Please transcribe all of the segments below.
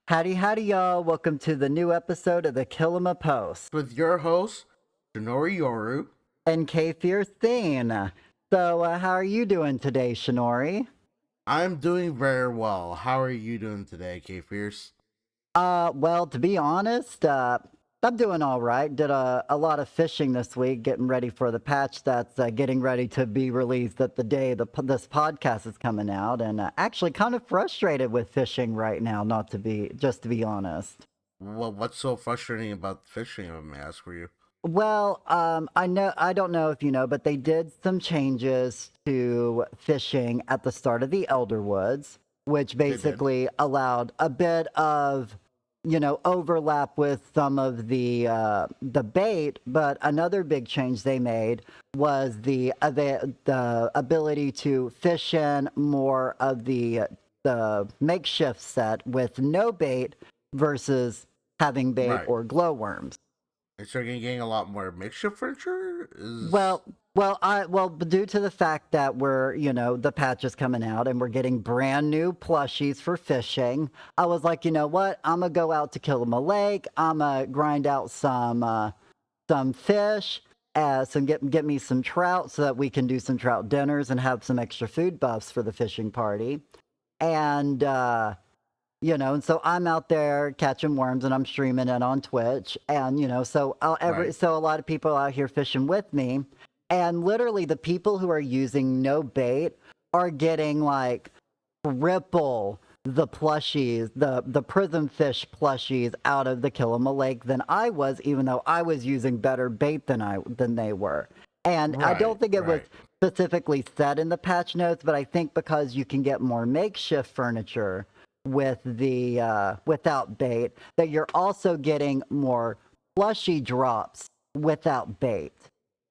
Howdy, howdy, y'all. Welcome to the new episode of the Kilima Post With your host, Shinori Yoru. and K Fiercine. So, how are you doing today, Shinori? I'm doing very well. How are you doing today, K Fierce? Well, to be honest, I'm doing all right. Did a lot of fishing this week, getting ready for the patch that's getting ready to be released at the day this podcast is coming out, and actually kind of frustrated with fishing right now. Not to be, just to be honest. What's so frustrating about fishing, if I may ask for you? Well, I don't know if you know, but they did some changes to fishing at the start of the Elder Woods, which They did. basically allowed a bit of, overlap with some of the bait. But another big change they made was the ability to fish in more of the makeshift set with no bait versus having bait Right. or glowworms. And so you're getting a lot more makeshift furniture? Well, well, due to the fact that the patch is coming out and we're getting brand new plushies for fishing, I was like, you know what? I'm gonna go out to Kilima Lake. I'm gonna grind out some fish, get me some trout so that we can do some trout dinners and have some extra food buffs for the fishing party. And and so I'm out there catching worms and I'm streaming it on Twitch. And, Right. so a lot of people out here fishing with me. And literally the people who are using no bait are getting like triple the plushies, the prism fish plushies out of the Kilima Lake than I was, even though I was using better bait than they were. And I Right. don't think it was Right. specifically said in the patch notes, but I think because you can get more makeshift furniture with the without bait, that you're also getting more plushy drops without bait.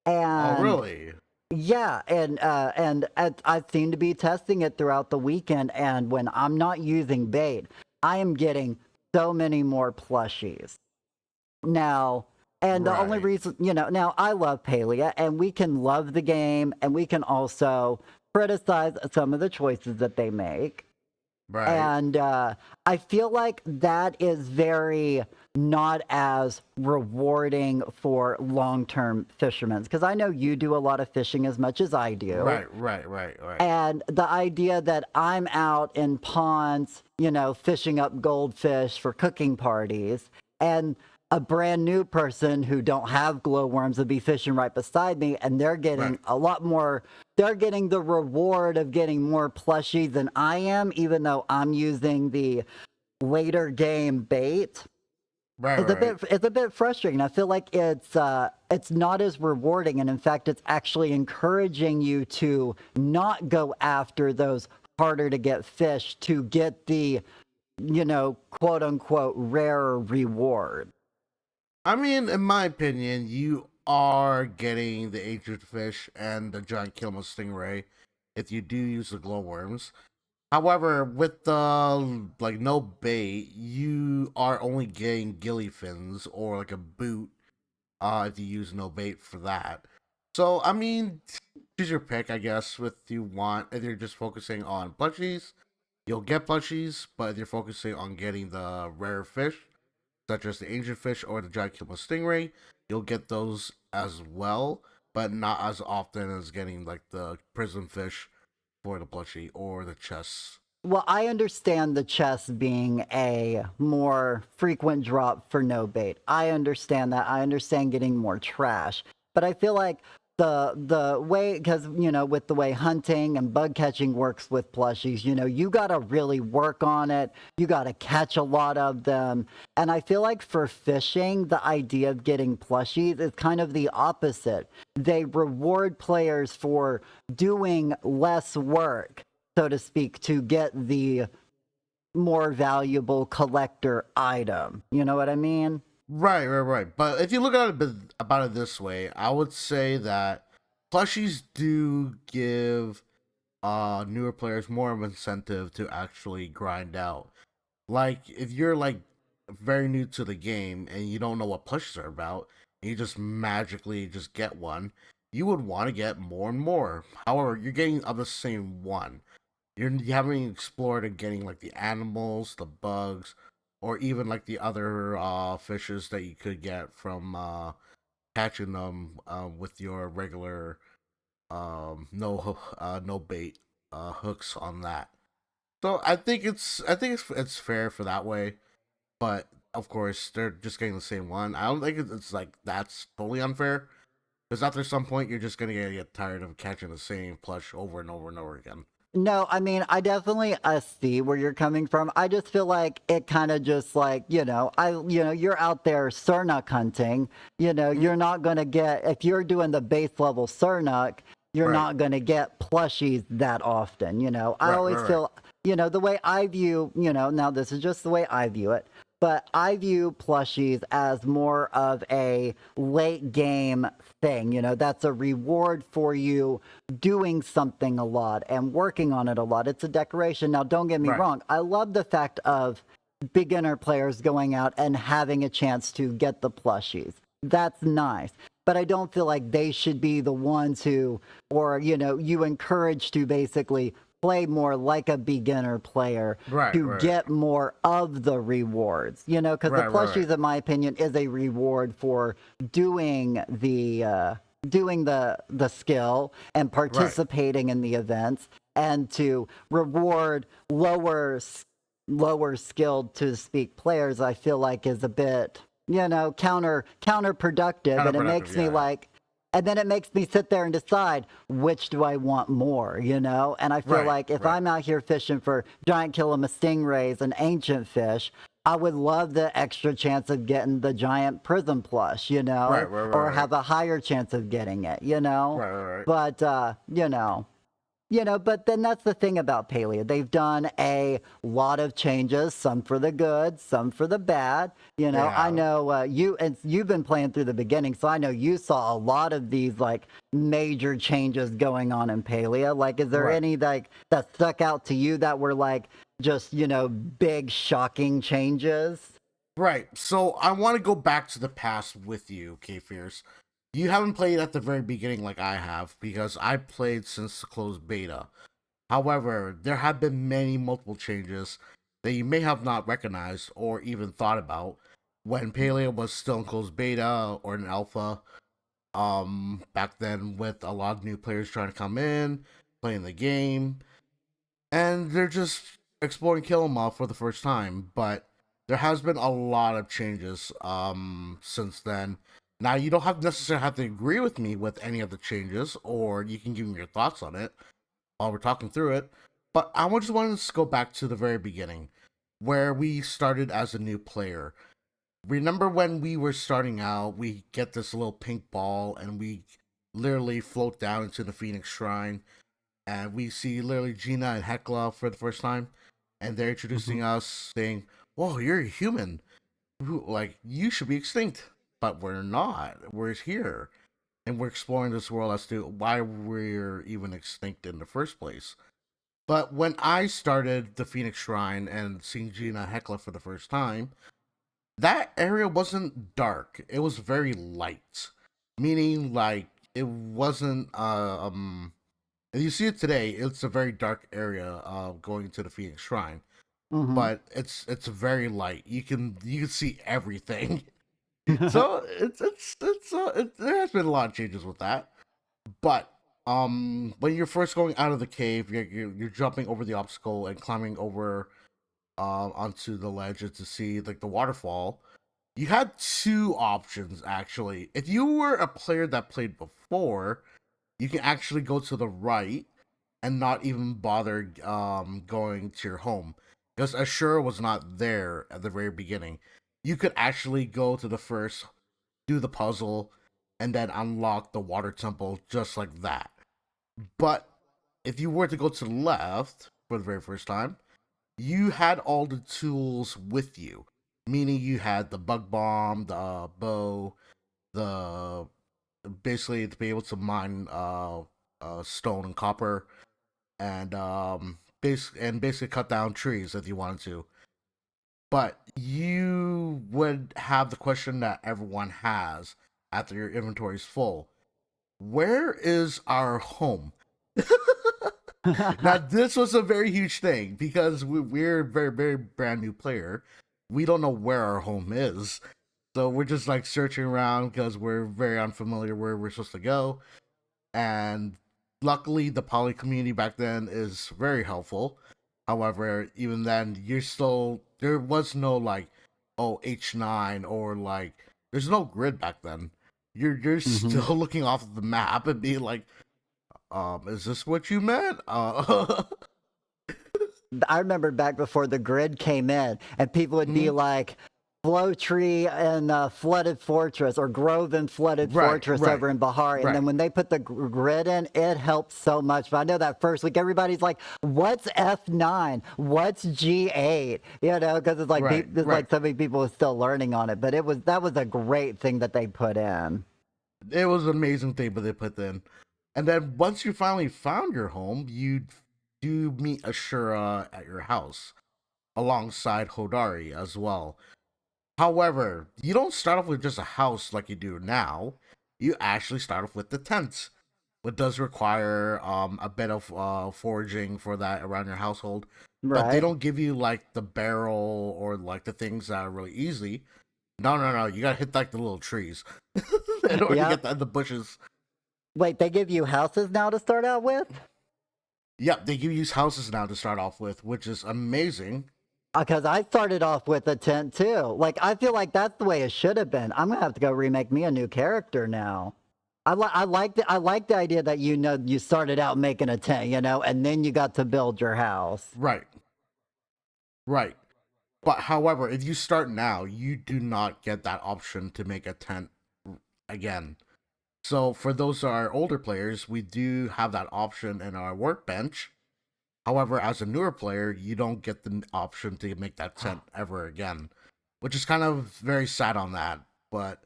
Oh, And really? yeah, and I seem to be testing it throughout the weekend, and when I'm not using bait, I am getting so many more plushies. Now, and the only Right. reason, now I love Palia, and we can love the game, and we can also criticize some of the choices that they make. Right. And I feel like that is very not as rewarding for long term fishermen. Because I know you do a lot of fishing as much as I do. Right. Right. Right. Right. And the idea that I'm out in ponds, fishing up goldfish for cooking parties, and a brand new person who don't have glowworms would be fishing right beside me, and they're Right. getting a lot more. They're getting the reward of getting more plushy than I am, even though I'm using the later game bait. Right. It's a Right. bit it's a bit frustrating. I feel like it's not as rewarding, and in fact it's actually encouraging you to not go after those harder to get fish to get the, quote unquote rare reward. I mean, in my opinion, you are getting the ancient fish and the giant Kilma stingray if you do use the glowworms. However, with the like no bait, you are only getting gilly fins or like a boot if you use no bait for that. So I mean, choose your pick, I guess. With you want if you're just focusing on plushies, you'll get plushies. But if you're focusing on getting the rare fish, such as the ancient fish or the giant killer stingray, you'll get those as well, but not as often as getting like the prism fish for the plushie or the chest. Well, I understand the chest being a more frequent drop for no bait. I understand that. I understand getting more trash. But I feel like the way, because with the way hunting and bug catching works with plushies, you got to really work on it. You got to catch a lot of them. And I feel like for fishing, the idea of getting plushies is kind of the opposite. They reward players for doing less work, so to speak, to get the more valuable collector item. You know what I mean? Right, right, right. But if you look at about it this way, I would say that plushies do give newer players more of an incentive to actually grind out. Like if you're like very new to the game and you don't know what plushies are about, and you just magically just get one, you would want to get more and more. However, you're getting of the same one. You haven't explored and getting like the animals, the bugs, or even like the other fishes that you could get from catching them with your regular no bait hooks on that. So I think it's fair for that way, but of course they're just getting the same one. I don't think it's like that's totally unfair because after some point you're just gonna get tired of catching the same plush over and over and over again. No, I mean, I definitely see where you're coming from. I just feel like it kind of just like, you're out there Sernuk hunting. Mm, You're not going to get, if you're doing the base level Sernuk, you're right, not going to get plushies that often. I right, always right, right, feel, the way I view, now this is just the way I view it. But I view plushies as more of a late game thing. That's a reward for you doing something a lot and working on it a lot. It's a decoration. Now, don't get me right, wrong. I love the fact of beginner players going out and having a chance to get the plushies. That's nice. But I don't feel like they should be the ones who, or, you encourage to basically play more like a beginner player right, to right, get more of the rewards, because the right, right, right, plushies, in my opinion, is a reward for doing the skill and right. participating in the events, and to reward lower skilled, to speak, players, I feel like is a bit counterproductive, and it Counterproductive, makes me yeah. like, and then it makes me sit there and decide which do I want more, and I feel Right, like if right, I'm out here fishing for giant Kilima stingrays and ancient fish, I would love the extra chance of getting the giant prism plush, right, right, or right, have a higher chance of getting it, right, right, right. But but then that's the thing about Paleo. They've done a lot of changes, some for the good, some for the bad. They I have. know you've been playing through the beginning, so I know you saw a lot of these like major changes going on in Paleo. Like, is there Right. any like that stuck out to you that were like just big shocking changes? Right. So I want to go back to the past with you, K Fierce. You haven't played at the very beginning like I have because I played since the closed beta. However, there have been many multiple changes that you may have not recognized or even thought about when Paleo was still in closed beta or in alpha. Back then with a lot of new players trying to come in, playing the game, and they're just exploring Kilima for the first time. But there has been a lot of changes since then. Now you don't have necessarily have to agree with me with any of the changes, or you can give me your thoughts on it while we're talking through it. But I just wanted to go back to the very beginning, where we started as a new player. Remember when we were starting out, we get this little pink ball and we literally float down into the Phoenix Shrine and we see literally Gina and Hecla for the first time, and they're Hmm. introducing us, saying, "Whoa, you're a human. Like you should be extinct." But we're not. We're here, and we're exploring this world as to why we're even extinct in the first place. But when I started the Phoenix Shrine and seeing Gina and Hecla for the first time, that area wasn't dark. It was very light, meaning like it wasn't and you see it today. It's a very dark area going to the Phoenix Shrine, Hmm. but it's very light. You can see everything. So there has been a lot of changes with that. But when you're first going out of the cave, you're jumping over the obstacle and climbing over onto the ledge to see like the waterfall. You had two options actually. If you were a player that played before, you can actually go to the right and not even bother going to your home because Ashura was not there at the very beginning. You could actually go to the first, do the puzzle, and then unlock the water temple just like that. But if you were to go to the left for the very first time, you had all the tools with you, meaning you had the bug bomb, the bow, the basically to be able to mine stone and copper and basically cut down trees if you wanted to. But you would have the question that everyone has after your inventory is full. Where is our home? Now this was a very huge thing because we're a very, very brand new player. we don't know where our home is. So we're just like searching around because we're very unfamiliar where we're supposed to go. And luckily, the poly community back then is very helpful. However, even then, there was no like, oh, H9 or like, there's no grid back then. You're Hmm. still looking off of the map and being like, is this what you meant? I remember back before the grid came in, and people would be Mhm. like, Flow Tree and Flooded Fortress, or Grove and Flooded Right, Fortress right, over in Bahari. And right, then when they put the grid in, it helped so much. But I know that first week, everybody's like, what's F9? What's G8? You know, because it's like, right, it's right. like so many people are still learning on it. But that was a great thing that they put in. It was an amazing thing, but they put in. And then once you finally found your home, you do meet Ashura at your house alongside Hodari as well. However, you don't start off with just a house like you do now. You actually start off with the tent, which does require a bit of foraging for that around your household. But they Right. don't give you like the barrel or like the things that are really easy. No, no, no. You gotta hit like the little trees in order to Yep. get the bushes. Wait, they give you houses now to start out with? Yep, they give you houses now to start off with, which is amazing. Because I started off with a tent too. Like I feel like that's the way it should have been. I'm gonna have to go remake me a new character now. I like the idea that you know you started out making a tent, you know, and then you got to build your house. Right, right. But however, if you start now, you do not get that option to make a tent again. So for those that are older players, we do have that option in our workbench. However, as a newer player, you don't get the option to make that tent ever again, which is kind of very sad on that. But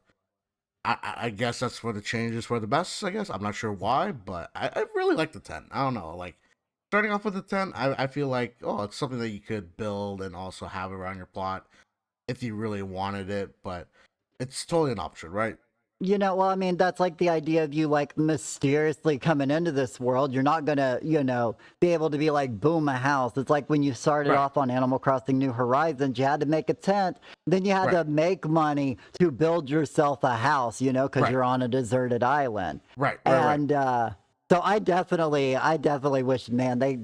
I guess that's for the changes for the best. I guess I'm not sure why, but I really like the tent. I don't know, like starting off with the tent, I feel like it's something that you could build and also have around your plot if you really wanted it. But it's totally an option, right? You know, well, I mean, that's like the idea of you like mysteriously coming into this world. You're not gonna, you know, be able to be like boom a house. It's like when you started Right, off on Animal Crossing New Horizons, you had to make a tent, then you had right, to make money to build yourself a house, you know, because right, you're on a deserted island. right, right, right, And so I definitely wish, man, they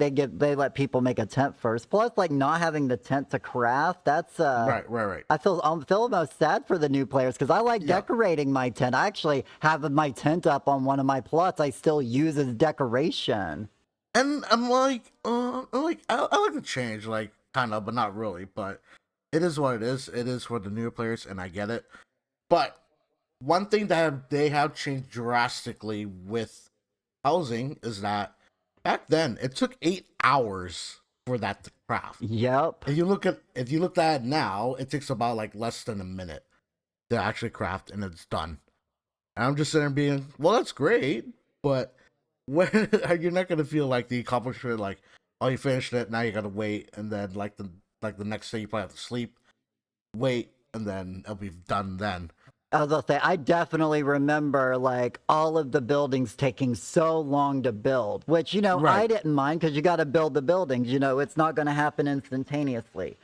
let people make a tent first. Plus, like not having the tent to craft, that's right, right, right. I feel almost sad for the new players because I like Yeah, decorating my tent. I actually have my tent up on one of my plots. I still use as decoration. and I'm like, I like the change, like kind of, but not really. But it is what it is. It is for the newer players, and I get it. But one thing that they have changed drastically with housing is that back then it took 8 hours for that to craft. Yep. If you look at it now, it takes about like less than a minute to actually craft, and it's done. And I'm just sitting there being, well, that's great, but when you're not gonna feel like the accomplishment, like, oh, you finished it, now you gotta wait, and then like the next day you probably have to sleep, wait, and then it'll be done then. I was gonna say, I definitely remember like all of the buildings taking so long to build, which, you know, I Right, didn't mind because you got to build the buildings. You know, it's not going to happen instantaneously.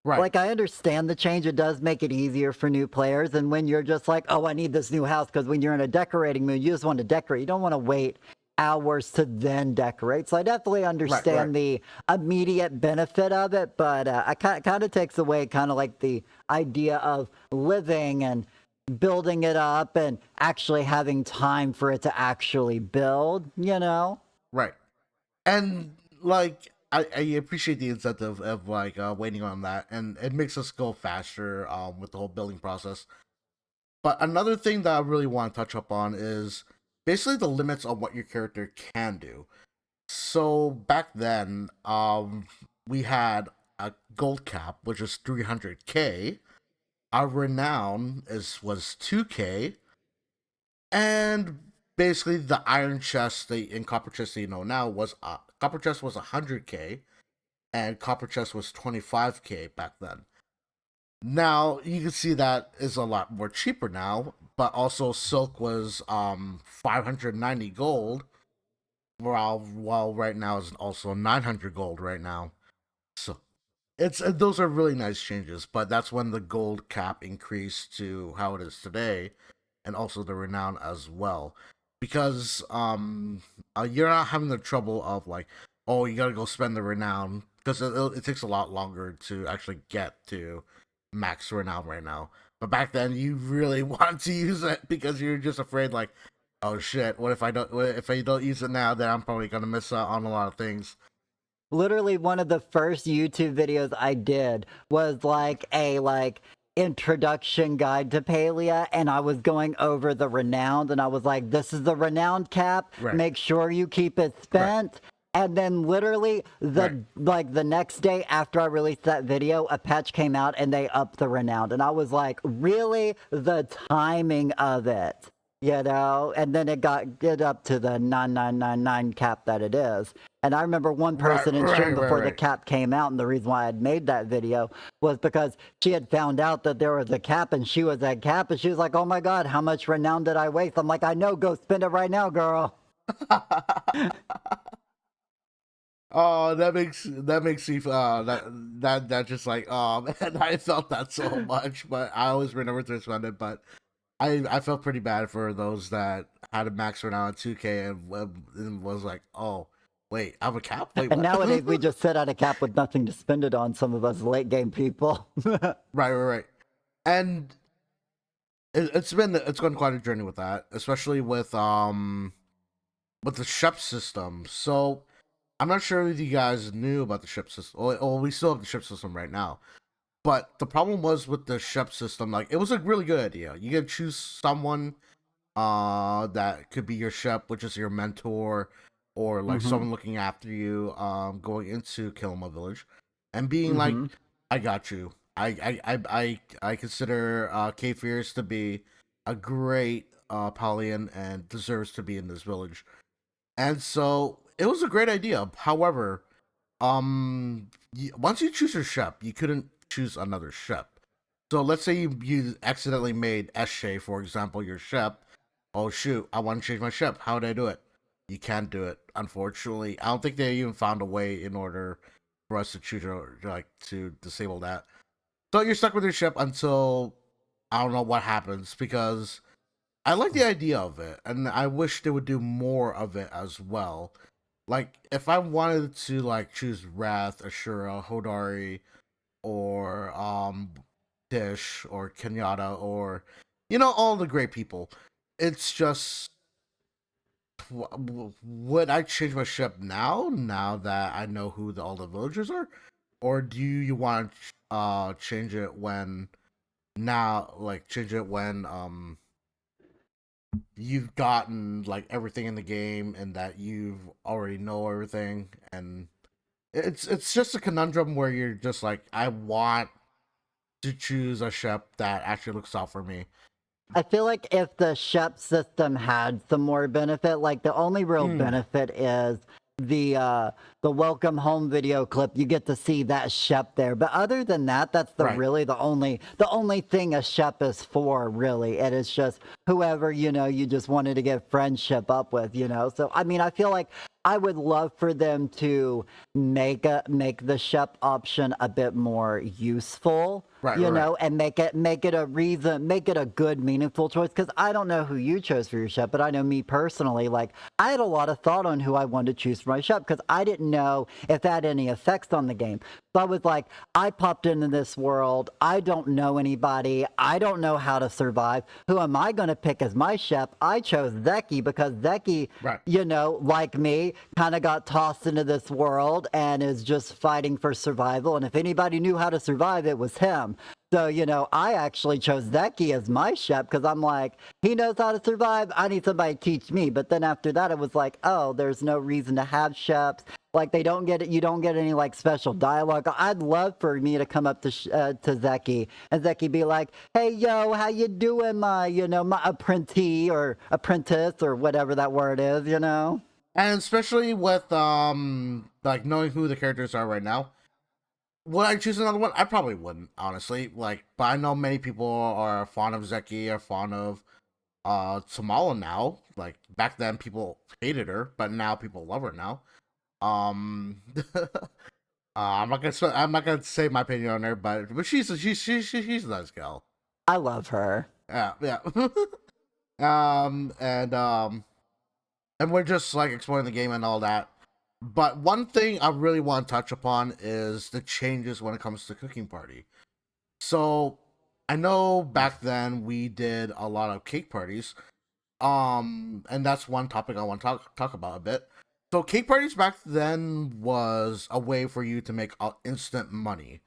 right, Like, I understand the change. It does make it easier for new players. And when you're just like, oh, I need this new house, because when you're in a decorating mood, you just want to decorate. You don't want to wait hours to then decorate. So I definitely right, right. understand the immediate benefit of it, but I kind of takes away kind of like the idea of living and building it up and actually having time for it to actually build, you know? Right. And like I appreciate the incentive of like waiting on that, and it makes us go faster with the whole building process. But another thing that I really want to touch up on is basically the limits on what your character can do. So back then, we had a gold cap, which is 300k. Our renown was 2k, and basically the iron chest in copper chest that you know now was copper chest was 100k, and copper chest was 25k back then. Now you can see that is a lot more cheaper now, but also silk was 590 gold, while right now is also 900 gold right now. So it's those are really nice changes, but that's when the gold cap increased to how it is today, and also the renown as well, because you're not having the trouble of like, oh, you gotta go spend the renown because it takes a lot longer to actually get to max renown right now. But back then, you really wanted to use it because you're just afraid like, oh shit, what if I don't use it now? Then I'm probably gonna miss out on a lot of things. Literally one of the first YouTube videos I did was like a introduction guide to Palia, and I was going over the renowned, and I was like, this is the renowned cap, Right, make sure you keep it right, spent. And then literally right. the next day after I released that video, a patch came out and they upped the renowned, and I was like, really, the timing of it, and then it got get up to the 9999 cap that it is. And I remember one Right, person in right, stream right, before the right. cap came out, and the reason why I had made that video was because she had found out that there was a cap, and she was at cap, and she was like, "Oh my god, how much renown did I waste?" I'm like, "I know, go spend it right now, girl." Oh, that makes me that just like, oh man, I felt that so much, but I always remember to spend it. But I felt pretty bad for those that had a max renown on 2K and was like, oh wait, I have a cap. Wait, And what? nowadays we just sit at a cap with nothing to spend it on. Some of us late game people. Right, right, right. And it's been quite a journey with that, especially with the ship system. So I'm not sure if you guys knew about the ship system. Well, we still have the ship system right now. But the problem was with the ship system, like it was a really good idea. You could choose someone that could be your shep, which is your mentor, or like Mm-hmm. someone looking after you, going into Kilima Village, and being like, Mm-hmm. I got you. I consider K Fierce to be a great Palian and deserves to be in this village. And so it was a great idea. However, once you choose your shep, you couldn't choose another shep. So let's say you accidentally made Eshe, for example, your shep. Oh shoot, I want to change my shep. How would I do it? You can't do it, unfortunately. I don't think they even found a way in order for us to choose or like to disable that. So you're stuck with your ship until I don't know what happens because I like the idea of it, and I wish they would do more of it as well. Like if I wanted to like choose Wrath, Ashura, Hodari, or Dish or Kenyatta or all the great people. It's just would I change my ship now? Now that I know who all the villagers are, or do you want to change it when change it when you've gotten like everything in the game and that you already know everything and it's just a conundrum where you're just like I want to choose a ship that actually looks out for me. I feel like if the SHEP system had some more benefit, like the only real Mm, benefit is the welcome home video clip. You get to see that SHEP there. But other than that, that's right. the only thing a SHEP is for, really. It is just whoever, you just wanted to get friendship up with. So I mean I feel like I would love for them to make the SHEP option a bit more useful, Right, right, right. and make it a reason, make it a good, meaningful choice. Because I don't know who you chose for your chef, but I know me personally, like I had a lot of thought on who I wanted to choose for my chef because I didn't know if that had any effects on the game. So I was like, I popped into this world. I don't know anybody. I don't know how to survive. Who am I going to pick as my chef? I chose Zeki because Zeki, Right. like me, kind of got tossed into this world and is just fighting for survival. And if anybody knew how to survive, it was him. So, I actually chose Zeki as my chef because I'm like, he knows how to survive. I need somebody to teach me. But then after that, it was like, oh, there's no reason to have chefs. Like they don't get it. You don't get any like special dialogue. I'd love for me to come up to Zeki and Zeki be like, "Hey, yo, how you doing, my apprentice or apprentice or whatever that word is." And especially with like knowing who the characters are right now. Would I choose another one? I probably wouldn't, honestly. Like, but I know many people are fond of Zeki, are fond of Tamala now. Like back then people hated her, but now people love her now. Um I'm not gonna say my opinion on her, but she's a nice gal. I love her. Yeah, yeah. um, and um, and we're just like exploring the game and all that. But one thing I really want to touch upon is the changes when it comes to cooking party. So I know back then we did a lot of cake parties. And that's one topic I want to talk about a bit. So cake parties back then was a way for you to make instant money,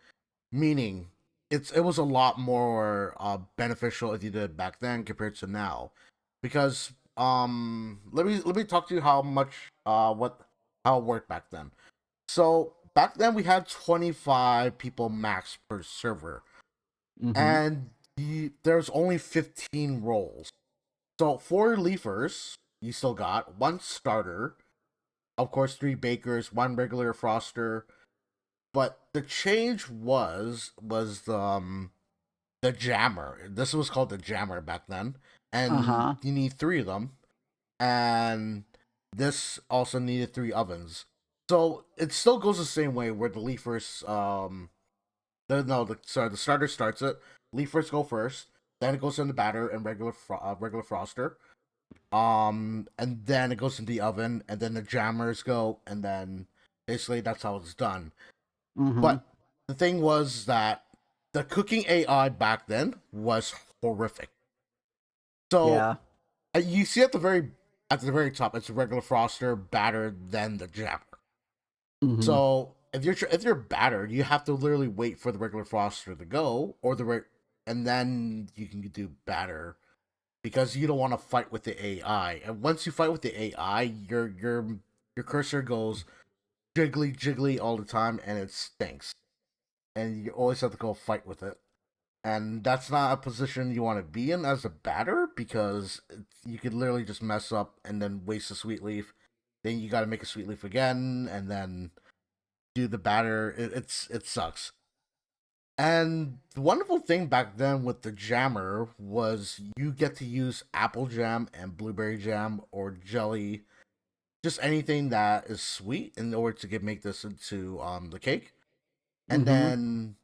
meaning it was a lot more beneficial if you did it back then compared to now, because let me talk to you how much what how it worked back then. So back then we had 25 people max per server, Mm-hmm. and there's only 15 roles. So 4 leafers, you still got 1 starter, of course 3 bakers, 1 regular froster. But the change was the jammer. This was called the jammer back then, and Uh-huh. you need 3 of them. And this also needed 3 ovens. So it still goes the same way where the leafers the starter starts it. Leafers go first, then it goes in the batter and regular froster. And then it goes in the oven, and then the jammers go, and then basically that's how it's done. Mm-hmm. But the thing was that the cooking AI back then was horrific. So Yeah. you see at the very top, it's a regular froster, batter, then the jammer. Mm-hmm. So if you're battered, you have to literally wait for the regular froster to go, and then you can do batter, because you don't want to fight with the AI. And once you fight with the AI, your cursor goes jiggly jiggly all the time, and it stinks. And you always have to go fight with it. And that's not a position you want to be in as a batter, because you could literally just mess up and then waste a sweet leaf. Then you got to make a sweet leaf again, and then do the batter. It sucks. And the wonderful thing back then with the jammer was you get to use apple jam and blueberry jam or jelly, just anything that is sweet, in order to make this into the cake. And Mm-hmm. then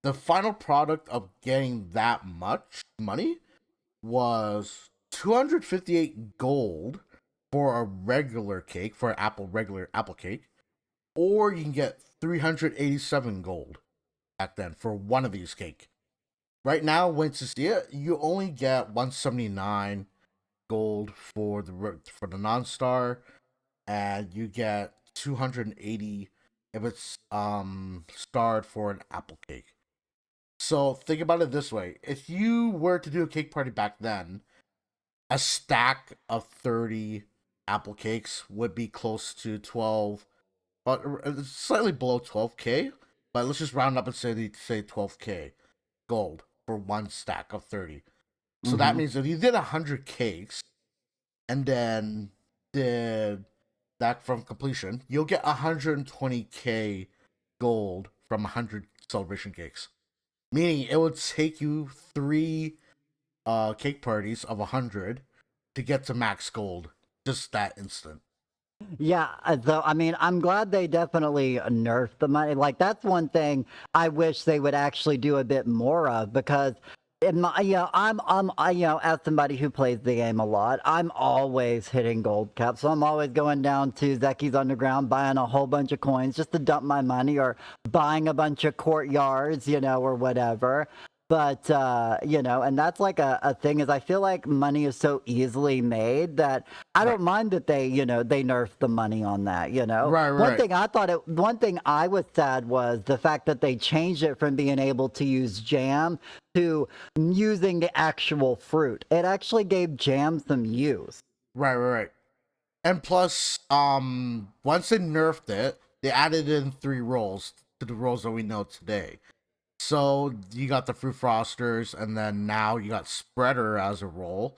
the final product of getting that much money was 258 gold for a regular cake, for an regular apple cake, or you can get 387 gold back then for one of these cake. Right now, once you see it, you only get 179 gold for the non-star, and you get 280 if it's starred for an apple cake. So think about it this way: if you were to do a cake party back then, a stack of 30 apple cakes would be close to 12, but slightly below 12k. But let's just round up and say 12k gold for one stack of 30. So that Mm-hmm. means if you did 100 cakes and then did that from completion, you'll get 120k gold from 100 celebration cakes. Meaning it would take you 3 cake parties of 100 to get to max gold just that instant. Yeah, so I mean, I'm glad they definitely nerfed the money. Like that's one thing I wish they would actually do a bit more of, because in my, as somebody who plays the game a lot, I'm always hitting gold caps. So I'm always going down to Zeki's Underground, buying a whole bunch of coins just to dump my money, or buying a bunch of courtyards, or whatever. But and that's like a thing, is I feel like money is so easily made that I Right. don't mind that they nerfed the money on that. Right, right. One thing I was sad was the fact that they changed it from being able to use jam to using the actual fruit. It actually gave jam some use. Right, right, right. And plus, once they nerfed it, they added in 3 rolls to the rolls that we know today. So you got the fruit frosters, and then now you got spreader as a roll,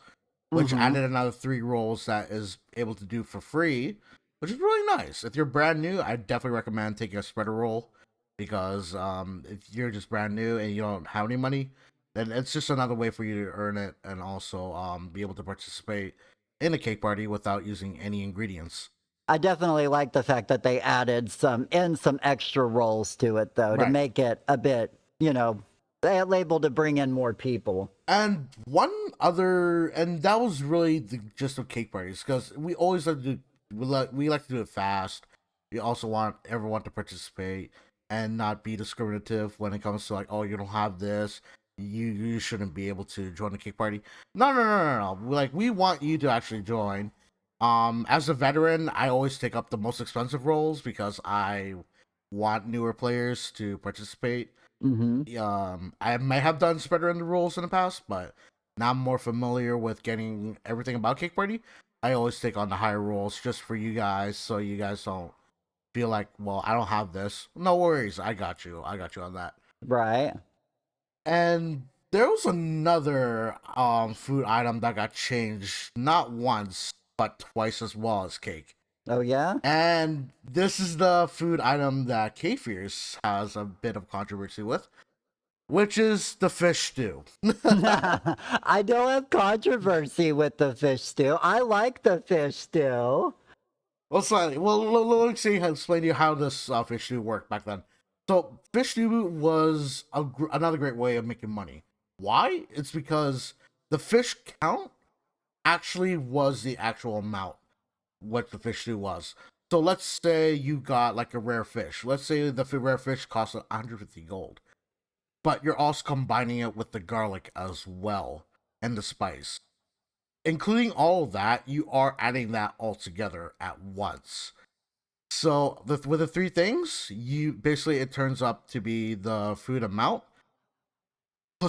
which Mm-hmm. added another 3 rolls that is able to do for free, which is really nice. If you're brand new, I definitely recommend taking a spreader roll, because if you're just brand new and you don't have any money, then it's just another way for you to earn it, and also be able to participate in a cake party without using any ingredients. I definitely like the fact that they added some extra roles to it though to Right. make it a bit, able to bring in more people. And one other, and that was really the gist of cake parties, because we always like to do, we like to do it fast. We also want everyone to participate and not be discriminative when it comes to like, oh, you don't have this, you shouldn't be able to join the cake party. No, no, no, no, no. Like, we want you to actually join. As a veteran, I always take up the most expensive roles because I want newer players to participate. Hmm. I may have done spreader in the rules in the past, but now I'm more familiar with getting everything about Cake Party. I always take on the higher roles just for you guys, so you guys don't feel like, well, I don't have this. No worries, I got you. I got you on that. Right. And there was another food item that got changed not once but twice as well as cake. Oh yeah. And this is the food item that K-Fierce has a bit of controversy with, which is the fish stew. I don't have controversy with the fish stew. I like the fish stew. Let me see how explain to you how this fish stew worked back then. So fish stew was another great way of making money. Why? It's because the fish count actually was the actual amount what the fish stew was. So let's say you got like a rare fish. Let's say the rare fish costs 150 gold, but you're also combining it with the garlic as well and the spice. Including all of that, you are adding that all together at once. So with the three things, you basically it turns up to be the food amount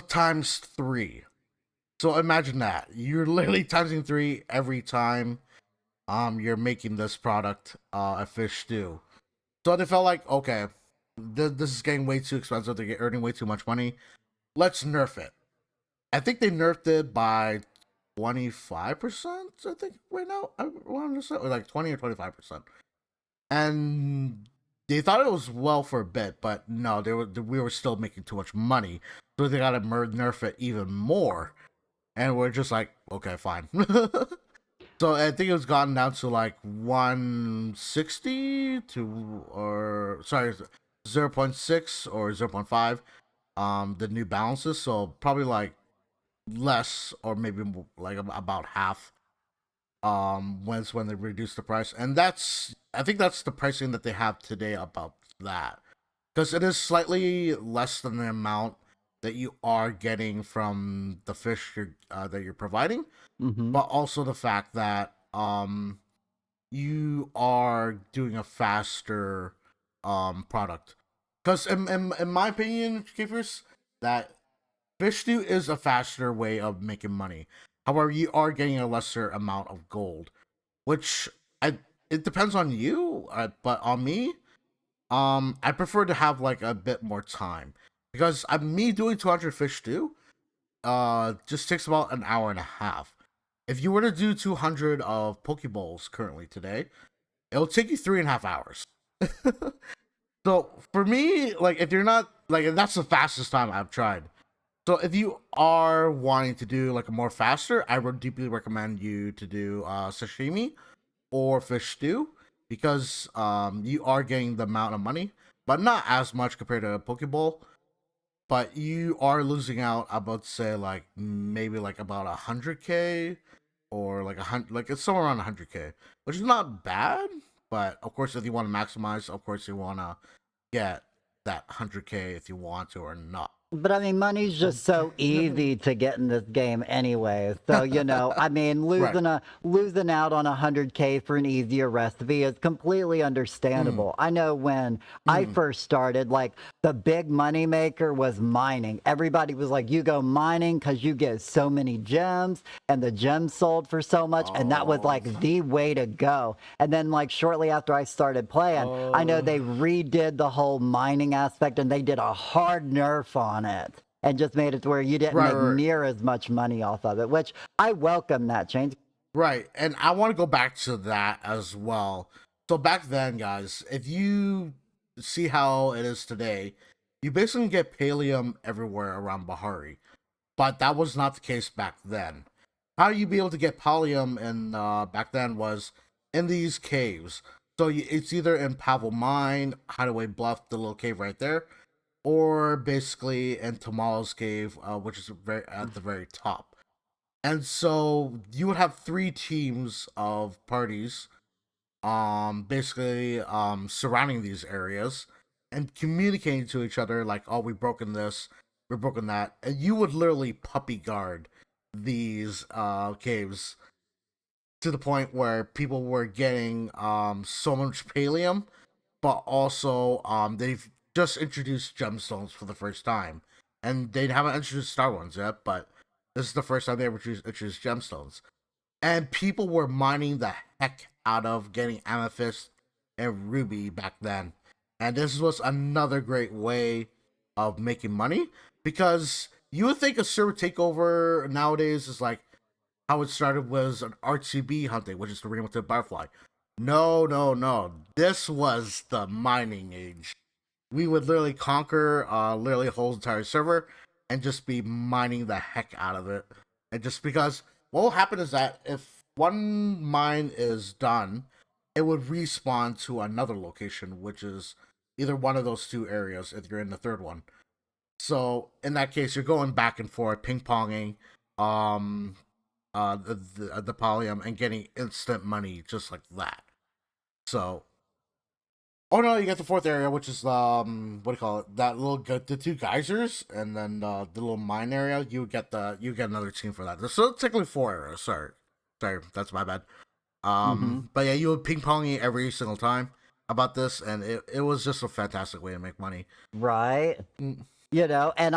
times three. So imagine that you're literally timesing three every time you're making this product a fish stew. So they felt like, okay, this is getting way too expensive. They're earning way too much money. Let's nerf it. I think they nerfed it by 25%. I think right now, I want to say, or like 20 or 25%. And they thought it was well for a bit, but no, we were still making too much money, so they got to nerf it even more. And we're just like, okay, fine. So I think it was gotten down to like 160 to, or sorry, 0.6 or 0.5. The new balances, so probably like less or maybe like about half. When they reduce the price, and I think that's the pricing that they have today about that, because it is slightly less than the amount that you are getting from the fish that you're providing, Hmm. but also the fact that you are doing a faster product. Because in my opinion, keepers, that fish stew is a faster way of making money. However, you are getting a lesser amount of gold, which I it depends on you, but on me, I prefer to have like a bit more time, because me doing 200 fish stew just takes about an hour and a half. If you were to do 200 of Pokeballs currently today, it'll take you 3.5 hours. So for me, like, if you're not like, and that's the fastest time I've tried. So if you are wanting to do like a more faster, I would deeply recommend you to do sashimi or fish stew, because you are getting the amount of money, but not as much compared to a Pokeball. But you are losing out about, say, like maybe like about 100k, or like 100, like it's somewhere around 100k, which is not bad. But of course, if you want to maximize, of course you want to get that 100k if you want to or not. But I mean, money's just so easy to get in this game anyway. So I mean, Right. losing out on 100K for an easier recipe is completely Mm, understandable. I know when I mm. first started, like the big money maker was mining. Everybody was like, "You go mining because you get so many gems, and the gems sold for so much," and that was Oh, like the way to go. And then, like shortly after I started playing, I know uh, they redid the whole mining aspect, and they did a hard nerf on it and just made it to where you didn't right, make right, near as much money off of it, which I welcome that change. right. And I want to go back to that as well. So back then, guys, if you see how it is today, you basically get pallium everywhere around Bahari, but that was not the case back then. How you be able to get pallium in back then was in these caves. So it's either in Pavel Mine, Hideaway Bluff, the little cave right there, or basically in Tamala's cave, which is very at the very top. And so you would have three teams of parties, basically surrounding these areas and communicating to each other like, oh, we've broken this, we've broken that, and you would literally puppy guard these caves to the point where people were getting so much pallium, but also they've just introduced gemstones for the first time, and they haven't introduced star ones yet, but this is the first time they ever introduced gemstones, and people were mining the heck out of getting amethyst and ruby back then, and this was another great way of making money because you would think a server takeover nowadays is like how it started was an RCB hunting, which is the Ring with the Butterfly. No, no, no. This was the mining age. We would literally conquer literally a whole entire server and just be mining the heck out of it. And just because what will happen is that if one mine is done, it would respawn to another location, which is either one of those two areas if you're in the third one. So in that case, you're going back and forth, ping ponging, um, the Polyum and getting instant money just like that. So, oh no, you got the fourth area, which is what do you call it? That little the two geysers, and then the little mine area. You get another team for that. So technically four areas. Sorry, that's my bad. Mm-hmm. But yeah, you would ping ponging every single time about this, and it was just a fantastic way to make money. Right. Mm, And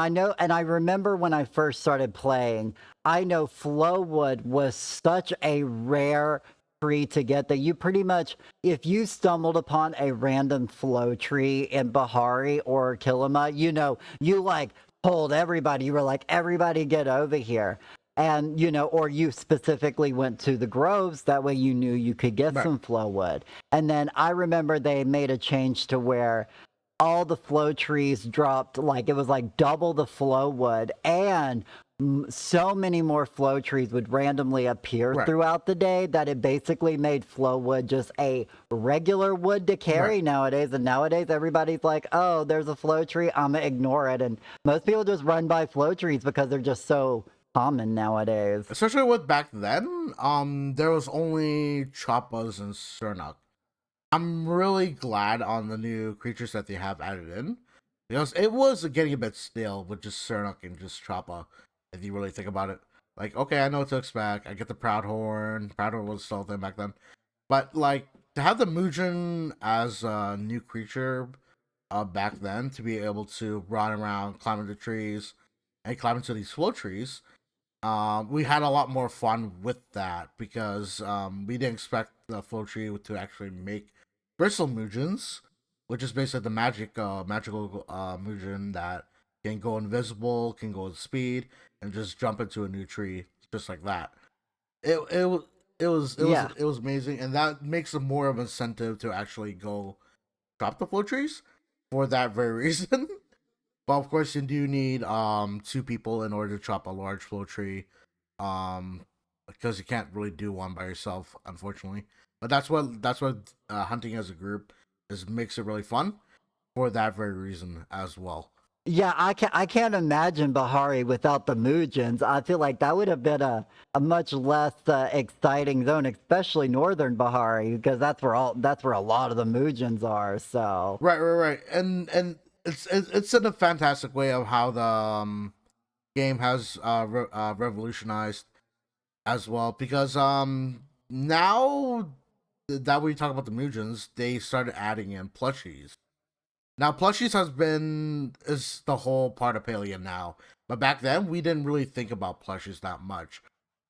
I remember when I first started playing, I know Flowwood was such a rare tree to get that you pretty much, if you stumbled upon a random flow tree in Bahari or Kilima, you like told everybody, you were like, everybody get over here. And, or you specifically went to the groves, that way you knew you could get right, some Flowwood. And then I remember they made a change to where all the flow trees dropped, like it was like double the flow wood, and so many more flow trees would randomly appear right, throughout the day that it basically made flow wood just a regular wood to right. carry nowadays. And nowadays everybody's like, oh, there's a flow tree, I'm gonna ignore it. And most people just run by flow trees because they're just so common nowadays. Especially with back then, there was only Choppas and Cernak. I'm really glad on the new creatures that they have added in because it was getting a bit stale with just Cernak and just Choppa. If you really think about it, like okay, I know what to expect. I get the Proudhorn. Proudhorn was still a thing back then, but like to have the Mujin as a new creature back then to be able to run around, climb into trees, and climb into these flow trees, we had a lot more fun with that because we didn't expect the flow tree to actually make bristle Mujins, which is basically the magical Mujin that can go invisible, can go with speed, and just jump into a new tree just like that. It it wa- Yeah. it was amazing, and that makes it more of an incentive to actually go drop the flow trees for that very reason. But of course, you do need two people in order to chop a large flow tree, um, because you can't really do one by yourself, unfortunately. But that's what hunting as a group is makes it really fun for that very reason as well. Yeah, I can't imagine Bahari without the Mujins. I feel like that would have been a much less exciting zone, especially northern Bahari, because that's where a lot of the Mujins are. So Right, and it's in a fantastic way of how the game has revolutionized as well because now that we talk about the Mujins, they started adding in plushies. Now plushies has been is the whole part of Paleo now, but back then we didn't really think about plushies that much.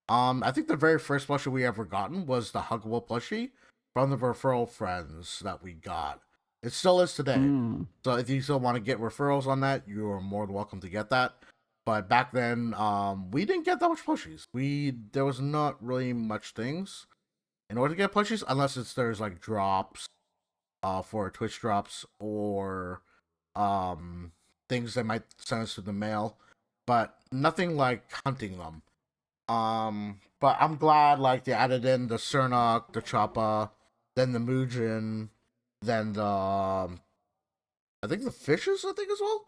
I think the very first plushie we ever gotten was the huggable plushie from the referral friends that we got. It still is today. mm, So if you still want to get referrals on that, you are more than welcome to get that. But back then, we didn't get that much plushies. There was not really much things in order to get plushies, unless there's like drops, for Twitch drops or um things that might send us to the mail, but nothing like hunting them. But I'm glad like they added in the Sernok, the Choppa, then the Mujin, then the I think the fishes. I think as well.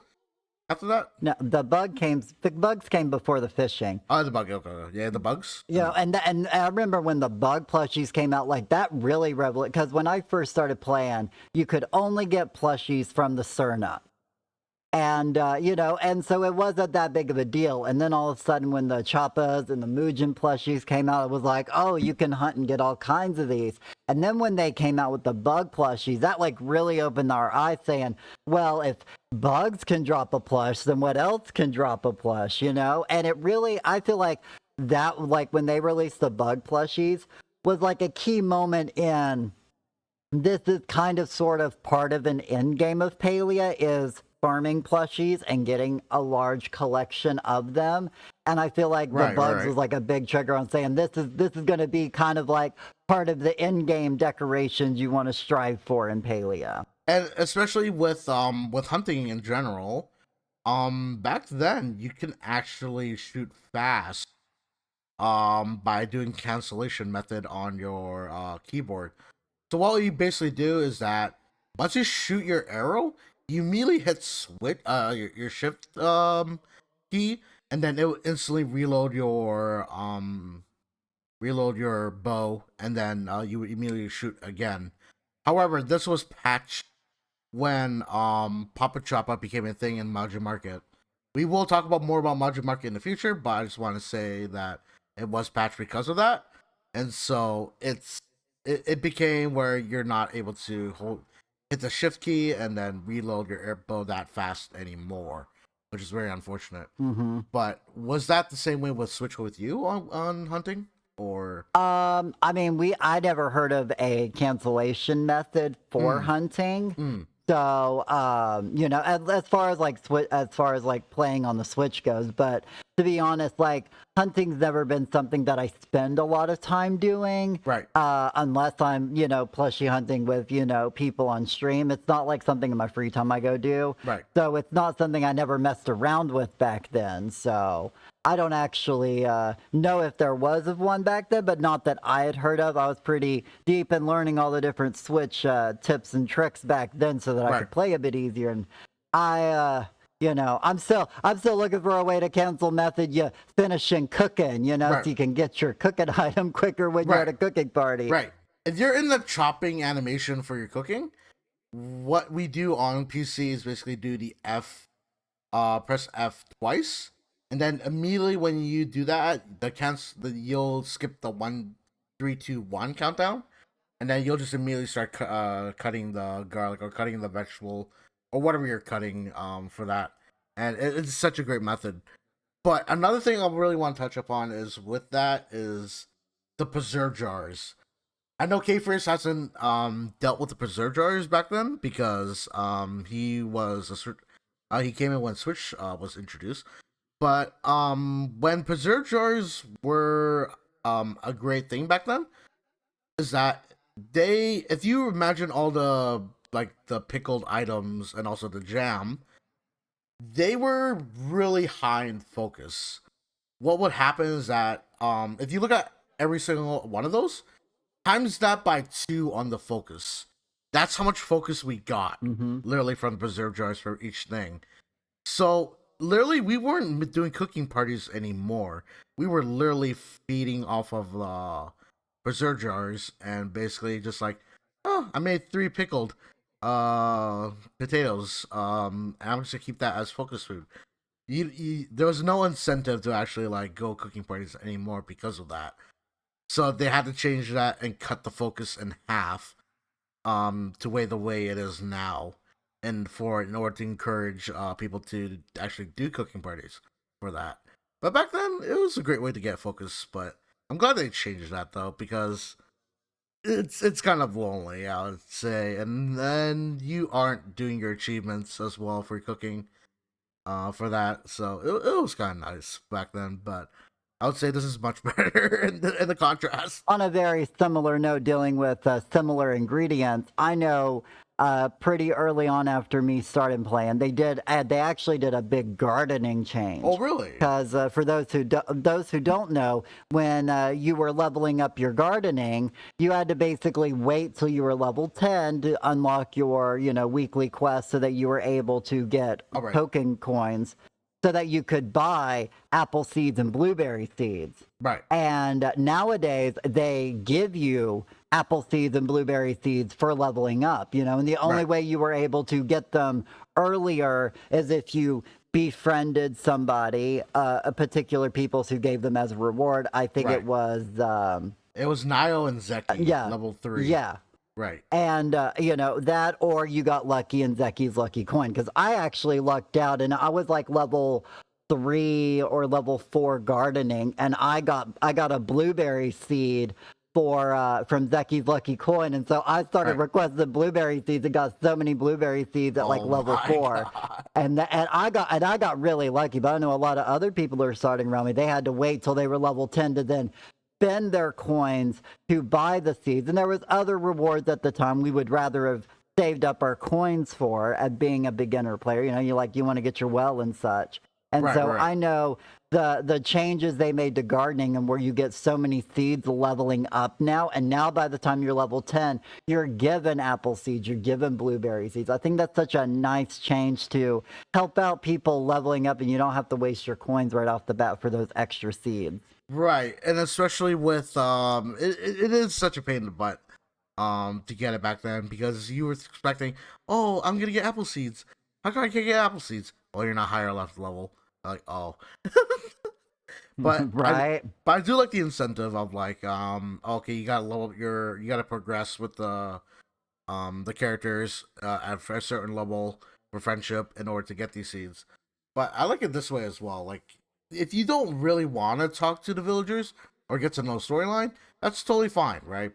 After that, No, the bugs came before the fishing. oh, the bug. Okay, yeah, the bugs. You know, and I remember when the bug plushies came out, like that really revolutionized. Because when I first started playing, you could only get plushies from the Cerna. And, you know, and so it wasn't that big of a deal. And then all of a sudden, when the Choppas and the Mugen plushies came out, it was like, oh, you can hunt and get all kinds of these. And then when they came out with the bug plushies, that like really opened our eyes saying, well, if bugs can drop a plush, then what else can drop a plush, you know? And it really, I feel like that, like when they released the bug plushies, was like a key moment in this is kind of sort of part of an end game of Palia is farming plushies and getting a large collection of them. And I feel like the bugs was like a big trigger on saying this is going to be kind of like part of the end game decorations you want to strive for in Palia. And especially with hunting in general, back then you can actually shoot fast by doing cancellation method on your keyboard. So what you basically do is that once you shoot your arrow, you immediately hit switch your shift key, and then it will instantly reload your bow, and then you would immediately shoot again. However, this was patched when Papa Choppa became a thing in Majin Market. We will talk about more about Majin Market in the future, but I just want to say that it was patched because of that, and so it became where you're not able to hit the shift key and then reload your air bow that fast anymore, which is very unfortunate. Mm-hmm. But was that the same way with Switch with you on hunting? Or I mean, I never heard of a cancellation method for hunting. So, you know, as far as like playing on the Switch goes, but to be honest, like hunting's never been something that I spend a lot of time doing. Right. Unless I'm, you know, plushie hunting with, you know, people on stream. It's not like something in my free time I go do. Right. So it's not something I never messed around with back then. So I don't actually know if there was of one back then, but not that I had heard of. I was pretty deep in learning all the different Switch tips and tricks back then, so that I could play a bit easier. And I, you know, I'm still looking for a way to cancel method you finishing cooking, you know, so you can get your cooking item quicker when you're at a cooking party. Right. If you're in the chopping animation for your cooking, what we do on PC is basically do the press F twice. And then immediately when you do that, you'll skip the 1, 3, 2, 1 countdown, and then you'll just immediately start cutting the garlic or cutting the vegetable or whatever you're cutting for that. And it's such a great method. But another thing I really want to touch upon is with that is the preserve jars. I know K-First hasn't dealt with the preserve jars back then because he came in when Switch was introduced. But when preserve jars were a great thing back then, is that if you imagine all the pickled items and also the jam, they were really high in focus. What would happen is that if you look at every single one of those, times that by 2 on the focus. That's how much focus we got, literally, from the preserve jars for each thing. So literally, we weren't doing cooking parties anymore. We were literally feeding off of preserve jars and basically just like, oh, I made 3 pickled potatoes. And I'm just gonna keep that as focus food. There was no incentive to actually like go cooking parties anymore because of that. So they had to change that and cut the focus in half, to the way it is now. And in order to encourage people to actually do cooking parties for that. But back then, it was a great way to get focus. But I'm glad they changed that though, because it's kind of lonely, I would say. And then you aren't doing your achievements as well for cooking for that. So it was kind of nice back then. But I would say this is much better in the contrast. On a very similar note, dealing with similar ingredients, I know pretty early on after me starting playing. They actually did a big gardening Oh, change. really? Because for those who don't know, when you were leveling up your gardening, you had to basically wait till you were level 10 to unlock your weekly quest, so that you were able to get All right. token coins, so that you could buy apple seeds and blueberry seeds. Right. And nowadays, they give you apple seeds and blueberry seeds for leveling up, and the only Right. way you were able to get them earlier is if you befriended somebody, a particular people who gave them as a reward. I think it Right. was, It was Nio and Zeki, yeah, level 3. yeah. Right. And, that, or you got lucky in Zeki's lucky coin. Because I actually lucked out and I was like level 3 or level 4 gardening. And I got a blueberry seed from Zeki's lucky coin. And so I started Right. requesting blueberry seeds and got so many blueberry seeds at like Oh level my 4. god. And I got really lucky. But I know a lot of other people who are starting around me, they had to wait till they were level 10 to then spend their coins to buy the seeds. And there was other rewards at the time we would rather have saved up our coins for, at being a beginner player. You want to get your well and such. And Right, so right. I know the changes they made to gardening, and where you get so many seeds leveling up now. And now by the time you're level 10, you're given apple seeds, you're given blueberry seeds. I think that's such a nice change to help out people leveling up, and you don't have to waste your coins right off the bat for those extra seeds. Right. And especially with it is such a pain in the butt to get it back then, because you were expecting, oh, I'm gonna get apple seeds. How come I can't get apple seeds? Well, you're not higher left level. Like, oh. But I Right? but I do like the incentive of like, okay, you gotta level you gotta progress with the characters at a certain level for friendship in order to get these seeds. But I like it this way as well. Like, if you don't really want to talk to the villagers or get to know storyline, that's totally fine, right?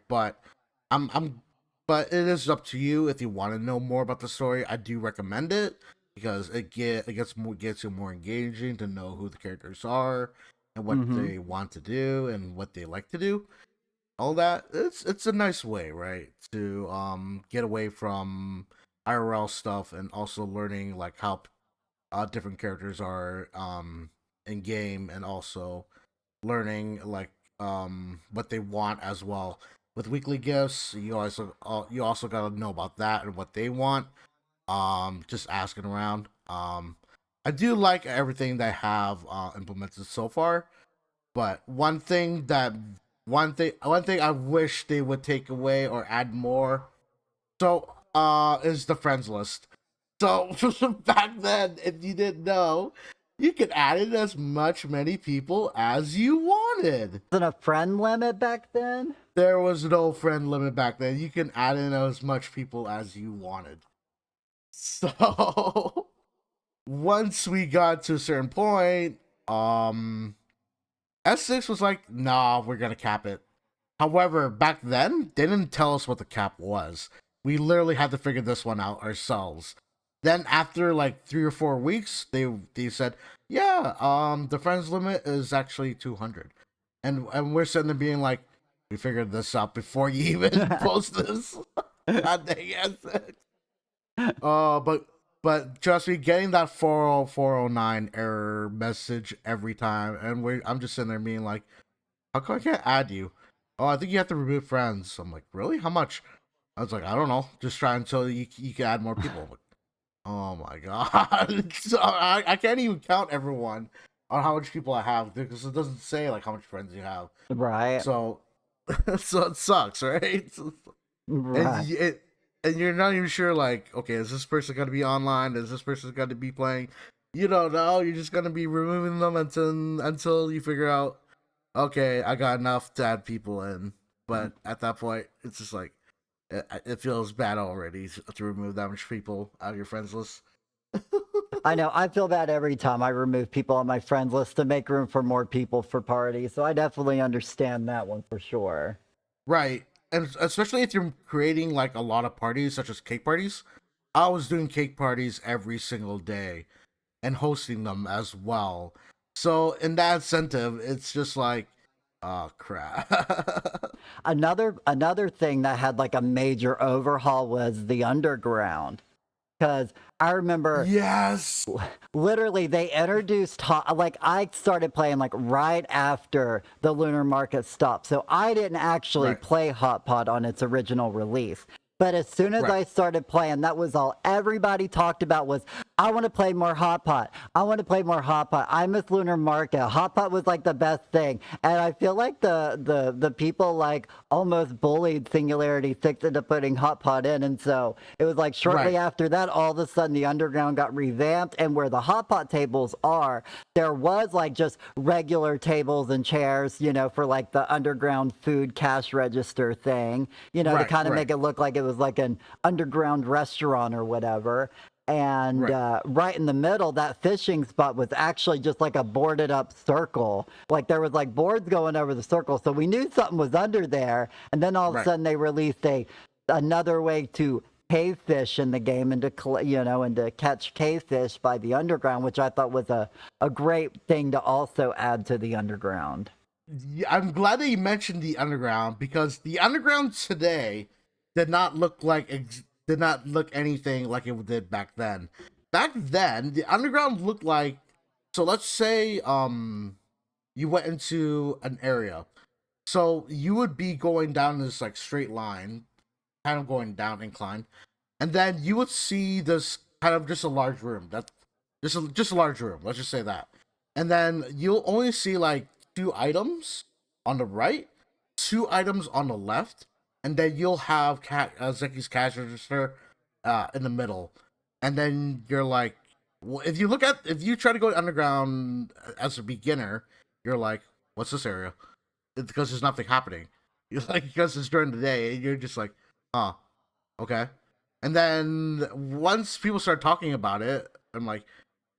I'm but it is up to you if you want to know more about the story. I do recommend it because it gets you more engaging to know who the characters are and what Hmm. they want to do and what they like to do. All that, it's a nice way, right, to get away from IRL stuff and also learning like how different characters are in game, and also learning like what they want as well. With weekly gifts, you also got to know about that and what they want. Just asking around. I do like everything they have implemented so far, but one thing I wish they would take away or add more. So is the friends list. So back then, if you didn't know, you could add in as many people as you wanted. Wasn't a friend limit back then? There was no friend limit back then. You can add in as much people as you wanted. So once we got to a certain point, S6 was like, nah, we're gonna cap it. However, back then, they didn't tell us what the cap was. We literally had to figure this one out ourselves. Then after like 3 or 4 weeks, they said, yeah, the friends limit is actually 200. And we're sitting there being like, we figured this out before you even post this. God dang it. But trust me, getting that 40409 error message every time, and I'm just sitting there being like, how come I can't add you? Oh, I think you have to remove friends. I'm like, really? How much? I was like, I don't know. Just try until you can add more people. I'm like, oh my god. So I can't even count everyone on how much people I have because it doesn't say like how much friends you have. Right. So so it sucks, right? And Right. and you're not even sure like, okay, is this person gonna be online? Is this person gonna be playing? You don't know. You're just gonna be removing them until you figure out, okay, I got enough to add people in. But at that point, it's just like it feels bad already to remove that much people out of your friends list. I know. I feel bad every time I remove people on my friends list to make room for more people for parties. So I definitely understand that one for sure. Right. And especially if you're creating like a lot of parties, such as cake parties. I was doing cake parties every single day and hosting them as well. So in that incentive, it's just like Oh crap. Another thing that had like a major overhaul was the underground. Because I remember Yes. literally they introduced like I started playing like right after the lunar market stopped, so I didn't actually Right. play Hot Pot on its original release. But as soon as Right. I started playing, that was all everybody talked about was, I want to play more Hot Pot. I want to play more Hot Pot. I miss Lunar Market. Hot Pot was like the best thing. And I feel like the people like almost bullied Singularity 6 into putting Hot Pot in. And so it was like shortly Right. after that, all of a sudden the underground got revamped. And where the Hot Pot tables are, there was like just regular tables and chairs, for like the underground food cash register thing, to Right. kind of Right. make it look like it was like an underground restaurant or whatever. And Right. right in the middle, that fishing spot was actually just like a boarded up circle. Like there was like boards going over the circle, so we knew something was under there. And then all of a Right. sudden, they released another way to cave fish in the game and to catch cave fish by the underground, which I thought was a great thing to also add to the underground. Yeah, I'm glad that you mentioned the underground because the underground today did not look anything like it did back then. Back then, the underground looked like, so let's say you went into an area. So you would be going down this like straight line, kind of going down incline, and then you would see this kind of just a large room. That's just a large room. Let's just say that, and then you'll only see like two items on the right, two items on the left, and then you'll have Zeki's cash register in the middle, and then you're like, well, if you try to go underground as a beginner, you're like, what's this area? It's because there's nothing happening. You're like because it's during the day, and you're just like, huh, okay. And then once people start talking about it, I'm like,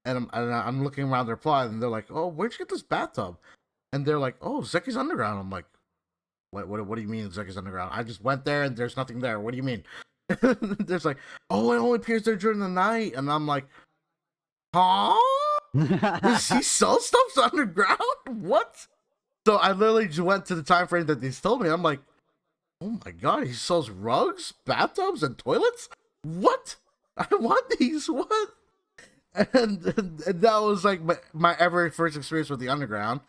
and I'm looking around their plot, and they're like, "Oh, where'd you get this bathtub?" And they're like, "Oh, Zeki's Underground." I'm like, What do you mean Zeki's Underground? I just went there, and there's nothing there. What do you mean?" There's like, "Oh, it only appears there during the night," and I'm like, "Huh? Is he sell stuff underground? What?" So I literally just went to the time frame that they told me. I'm like, "Oh my god, he sells rugs, bathtubs, and toilets? What? I want these. What?" And that was like my ever first experience with the underground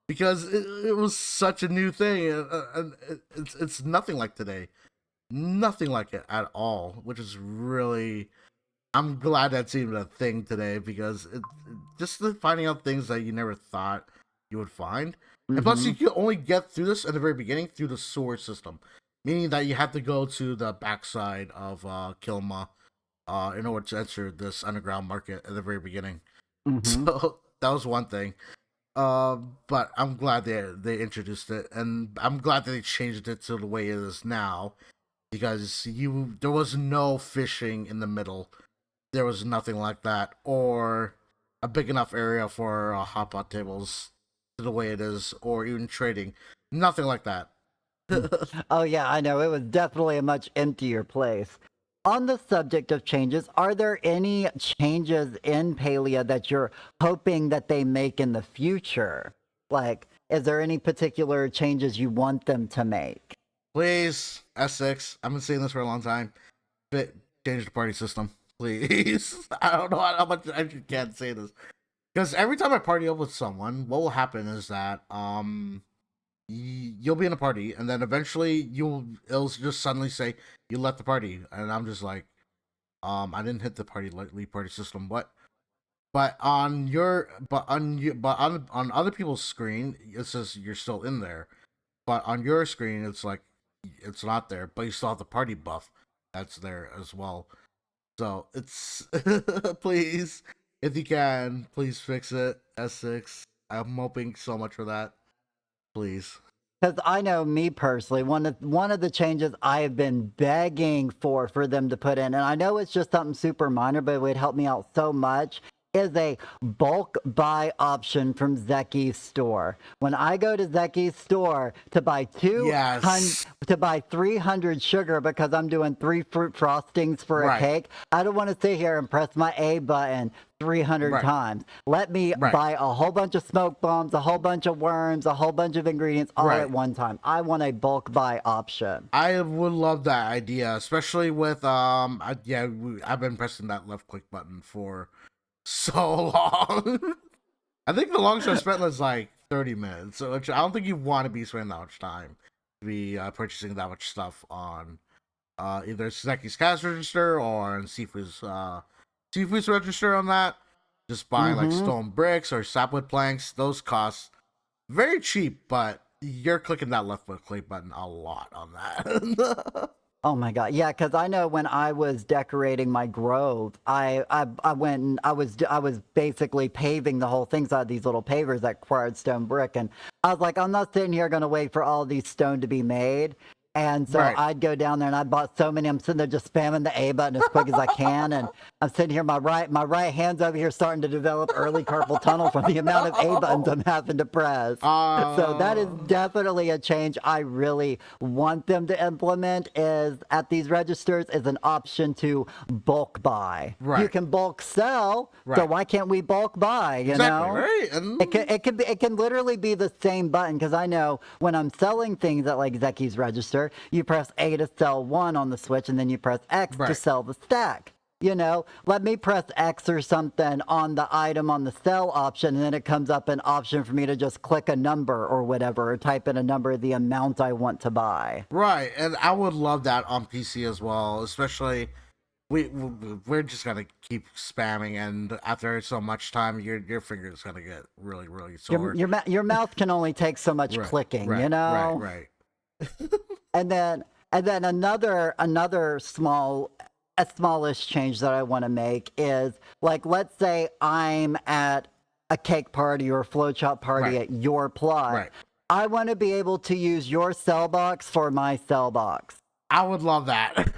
because it was such a new thing, and it's nothing like today, nothing like it at all, which is really, I'm glad that's even a thing today because just finding out things that you never thought you would find. And plus you Hmm. can only get through this at the very beginning through the sewer system, meaning that you have to go to the backside of Kilima in order to enter this underground market at the very beginning. Hmm. So that was one thing. But I'm glad they introduced it, and I'm glad that they changed it to the way it is now because there was no fishing in the middle. There was nothing like that, or a big enough area for hot pot tables to the way it is, or even trading. Nothing like that. Oh, yeah, I know. It was definitely a much emptier place. On the subject of changes, are there any changes in Palia that you're hoping that they make in the future? Like, is there any particular changes you want them to make? Please, S6. I've been saying this for a long time. Fit change the party system, please. I don't know how much I can't say this because every time I party up with someone, what will happen is that you'll be in a party, and then eventually it'll just suddenly say you left the party, and I'm just like, I didn't hit the leave party system. What? But on other people's screen, it says you're still in there. But on your screen, it's like it's not there, but you still have the party buff that's there as well. So it's please, if you can, please fix it. S6. I'm hoping so much for that. Please. Because I know me personally, one of the changes I have been begging for them to put in, and I know it's just something super minor, but it would help me out so much, is a bulk buy option from Zeki's store. When I go to Zeki's store to buy 200 Yes. to buy 300 sugar because I'm doing 3 fruit frostings for a Right. cake, I don't want to sit here and press my A button 300 Right. times. Let me Right. buy a whole bunch of smoke bombs, a whole bunch of worms, a whole bunch of ingredients all Right. at one time. I want a bulk buy option. I would love that idea, especially with I've been pressing that left click button for so long. I think the longest I spent was like 30 minutes, so which I don't think you want to be spending that much time to be purchasing that much stuff on either Seki's cash register or on Sifu's register on that. Just buying like Mm-hmm. stone bricks or sapwood planks, those cost very cheap, but you're clicking that left click button a lot on that. Oh my God. Yeah, because I know when I was decorating my grove, I went and I was basically paving the whole thing. So I had these little pavers that required stone brick. And I was like, I'm not sitting here going to wait for all these stone to be made. And so Right. I'd go down there and I bought so many. I'm sitting there just spamming the A button as quick as I can. And I'm sitting here, my right hand's over here starting to develop early carpal tunnel from the amount of A buttons I'm having to press. So that is Uh, definitely a change I really want them to implement is at these registers is an option to bulk buy. You right. can bulk sell, so Right. why can't we bulk buy, you Exactly, know? right? It can literally be the same button because I know when I'm selling things at like Zeki's register, you press A to sell one on the switch and then you press X to Right. sell the stack. You know, let me press X or something on the item on the sell option, and then it comes up an option for me to just click a number or whatever, or type in a number of the amount I want to buy. Right, and I would love that on PC as well, especially we're just gonna keep spamming, and after so much time, your fingers gonna get really sore. Your mouth can only take so much Right, clicking, you know. right. And then another a smallish change that I want to make is like let's say I'm at a cake party or a flow chop party Right. at your plot. Right. I want to be able to use your cell box for my cell box. I would love that.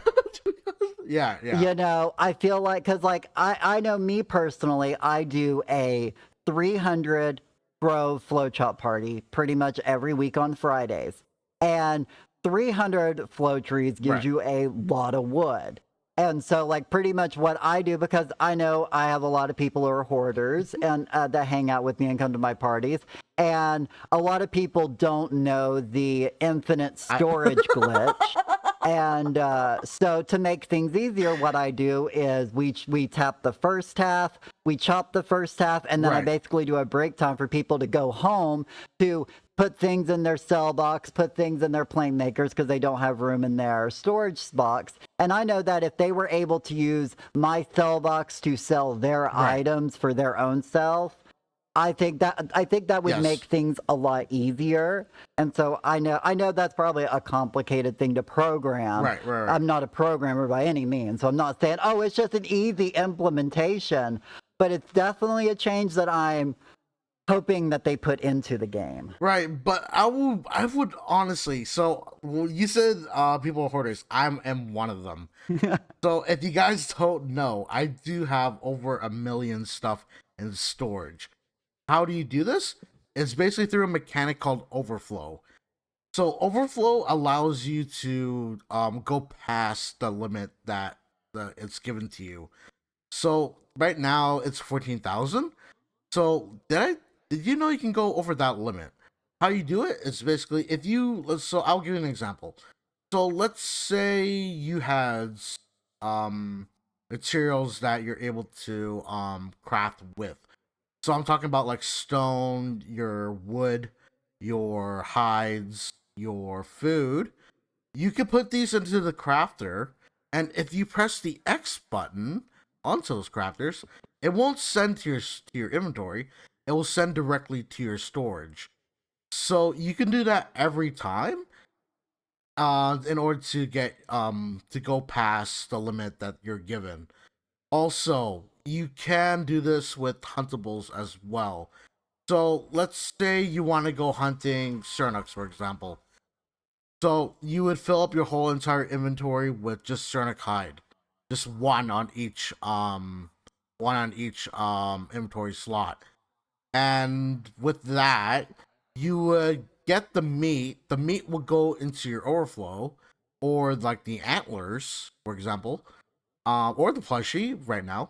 Yeah, yeah. You know, I feel like because like I know me personally, I do a 300 Grove flow chop party pretty much every week on Fridays, and 300 flow trees gives Right. you a lot of wood. And so, like, pretty much what I do, because I know I have a lot of people who are hoarders and that hang out with me and come to my parties. And a lot of people don't know the infinite storage glitch. And so to make things easier, what I do is we tap the first half, we chop the first half, and then I Right. basically do a break time for people to go home to put things in their cell box, put things in their plane makers because they don't have room in their storage box. And I know that if they were able to use my cell box to sell their Right. items for their own self, I think that would Yes. make things a lot easier. And so I know that's probably a complicated thing to program. Right. I'm not a programmer by any means, so I'm not saying, oh, it's just an easy implementation, but it's definitely a change that I'm hoping that they put into the game. Right, but I would honestly. So well, you said people are hoarders. I am one of them. So if you guys don't know, I do have over 1 million stuff in storage. How do you do this? It's basically through a mechanic called overflow. So overflow allows you to go past the limit that it's given to you. So right now it's 14,000. So did you know you can go over that limit? How you do it is basically if you so I'll give you an example. So let's say you had materials that you're able to craft with. So I'm talking about like stone, your wood, your hides, your food. You can put these into the crafter, and if you press the X button onto those crafters, it won't send to your inventory. It will send directly to your storage. So you can do that every time, in order to get to go past the limit that you're given. Also, you can do this with huntables as well. So let's say you want to go hunting Cernux, for example. So you would fill up your whole entire inventory with just Cernic hide, just one on each one on each inventory slot. And with that, you would get the meat. The meat will go into your overflow, or like the antlers, for example, or the plushie right now.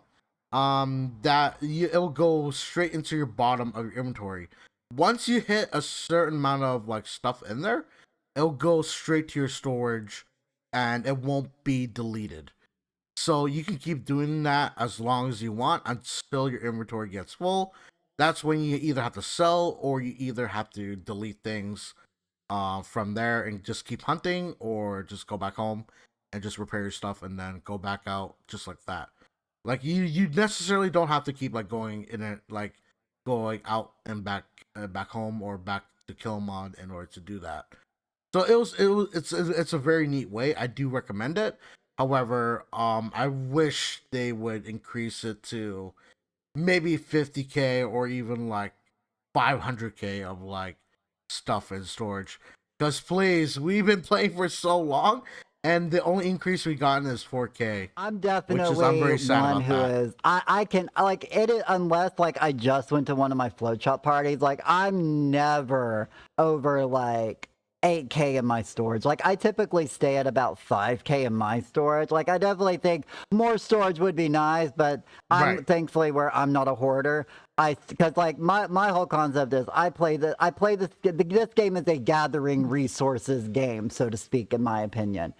It'll go straight into your bottom of your inventory. Once you hit a certain amount of like stuff in there, it'll go straight to your storage, and it won't be deleted. So you can keep doing that as long as you want until your inventory gets full. That's when you either have to sell or you either have to delete things from there and just keep hunting, or just go back home and just repair your stuff and then go back out just like that. Like you necessarily don't have to keep like going in it, like going out and back home or back to Kilima in order to do that. So it's a very neat way. I do recommend it. However, I wish they would increase it to maybe 50K or even like 500K of like stuff in storage. Because please, we've been playing for so long, and the only increase we gotten is 4K, I'm which is I'm definitely very sad one about who that. is I can like it is, unless like I just went to one of my float shop parties, like I'm never over like 8K in my storage. Like I typically stay at about 5K in my storage. Like I definitely think more storage would be nice, but I'm Right, thankfully where I'm not a hoarder. Because like my whole concept is I play this game is a gathering resources game, so to speak, in my opinion.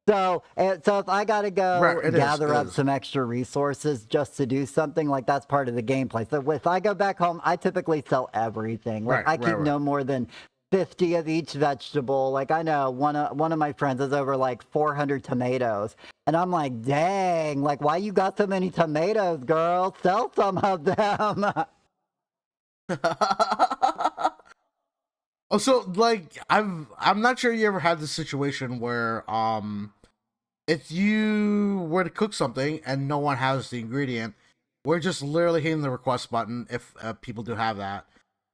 So if I gotta right. go It is. It gather up is. some extra resources just to do something, like that's part of the gameplay. So if I go back home, I typically sell everything. Like Right, I right, keep right. no more than 50 of each vegetable. Like I know one of my friends has over like 400 tomatoes, and I'm like, dang, like why you got so many tomatoes, girl? Sell some of them. Also, like I'm not sure you ever had this situation where if you were to cook something and no one has the ingredient, we're just literally hitting the request button if people do have that,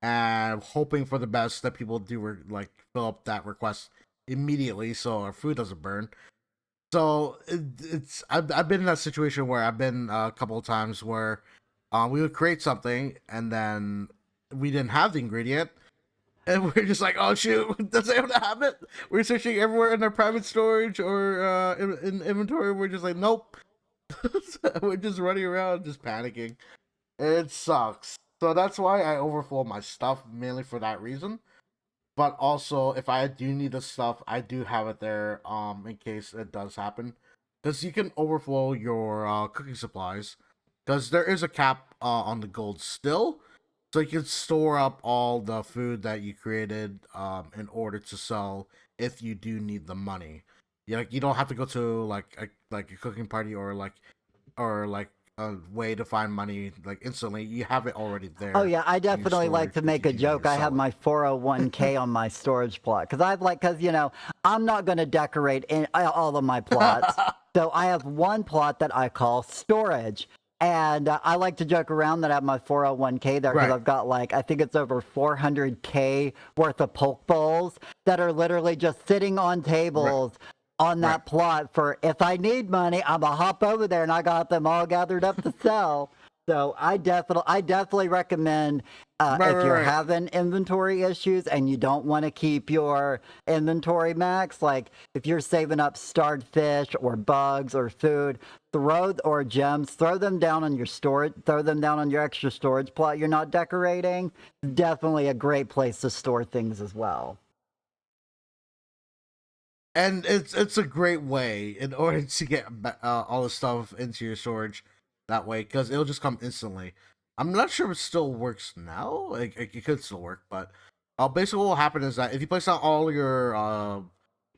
and hoping for the best that people do like fill up that request immediately so our food doesn't burn. So I've been in that situation where I've been a couple of times where we would create something and then we didn't have the ingredient, and we're just like, oh shoot, does anyone have it? We're searching everywhere in our private storage or in inventory. We're just like, nope. We're just running around, just panicking. It sucks. So that's why I overflow my stuff mainly for that reason. But also, if I do need the stuff, I do have it there in case it does happen. Because you can overflow your cooking supplies. Because there is a cap on the gold still, so you can store up all the food that you created in order to sell if you do need the money. You don't have to go to like a cooking party or like a way to find money like instantly. You have it already Oh there yeah, I in your definitely like storage to if you make a do need joke. to I have sell it. my 401k on my storage plot because I'm not going to decorate all of my plots. So I have one plot that I call storage. And I like to joke around that I have my 401k there because Right, I've got like, I think it's over 400k worth of poke bowls that are literally just sitting on right, tables on right, that plot for if I need money, I'm going to hop over there and I got them all gathered up to sell. So I definitely recommend right, if right, you're right. having inventory issues and you don't want to keep your inventory max, like if you're saving up starred fish or bugs or food, or gems, throw them down on your storage, throw them down on your extra storage plot you're not decorating. Definitely a great place to store things as well. And it's a great way in order to get all the stuff into your storage that way because it'll just come instantly. I'm not sure if it still works now. Like it could still work, but basically what will happen is that if you place out all your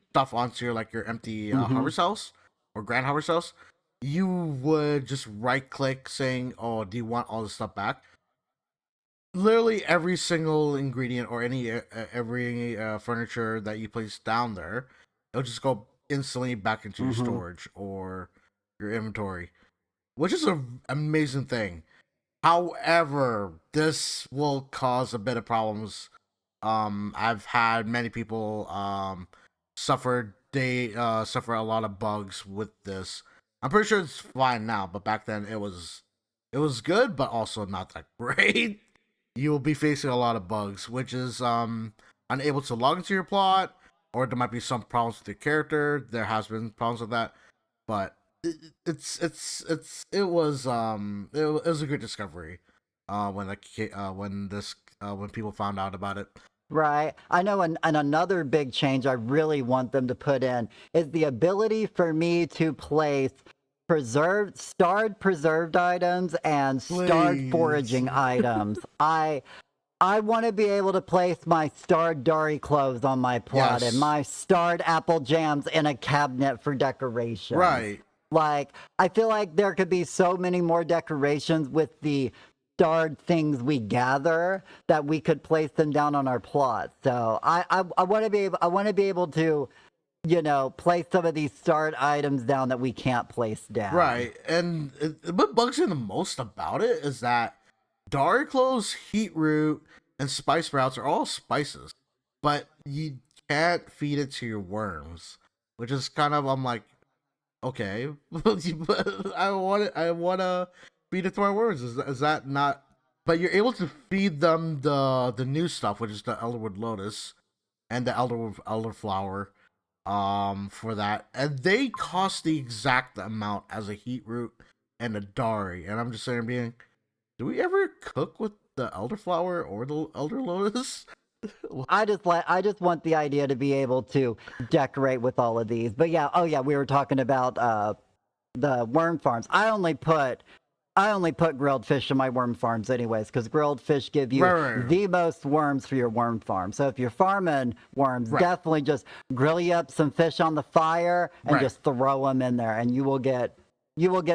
stuff onto your empty Hmm. harvest house or grand harvest house, you would just right click saying, "Oh, do you want all the stuff back?" Literally every single ingredient or every furniture that you place down there, it'll just go instantly back into your Hmm. storage or your inventory, which is an amazing thing. However, this will cause a bit of problems. I've had many people suffer a lot of bugs with this. I'm pretty sure it's fine now, but back then It was good, but also not that great. You will be facing a lot of bugs, which is unable to log into your plot, or there might be some problems with your character. There has been problems with that, but it was a good discovery when people found out about it. Right. I know, and another big change I really want them to put in is the ability for me to place starred preserved items and starred Please. foraging items. I want to be able to place my starred Dory cloves on my plot and Yes. my starred apple jams in a cabinet for decorations. Right. Like, I feel like there could be so many more decorations with the starred things we gather that we could place them down on our plot. So I want to be able to, place some of these starred items down that we can't place down. Right. And what bugs me the most about it is that Dari cloves, heat root, and spice sprouts are all spices, but you can't feed it to your worms, which is kind of I'm like, okay, but I want to feed it to my worms. Is that not? But you're able to feed them the new stuff, which is the elderwood lotus and the elderflower, for that, and they cost the exact amount as a heat root and a Dari, and I'm just saying, being, do we ever cook with the elderflower or the elder lotus? I just want the idea to be able to decorate with all of these. But yeah, oh yeah, we were talking about the worm farms. I only put grilled fish in my worm farms anyways, because grilled fish give you Right, the most worms for your worm farm. So if you're farming worms, right, definitely just grill you up some fish on the fire and right, just throw them in there, and you will get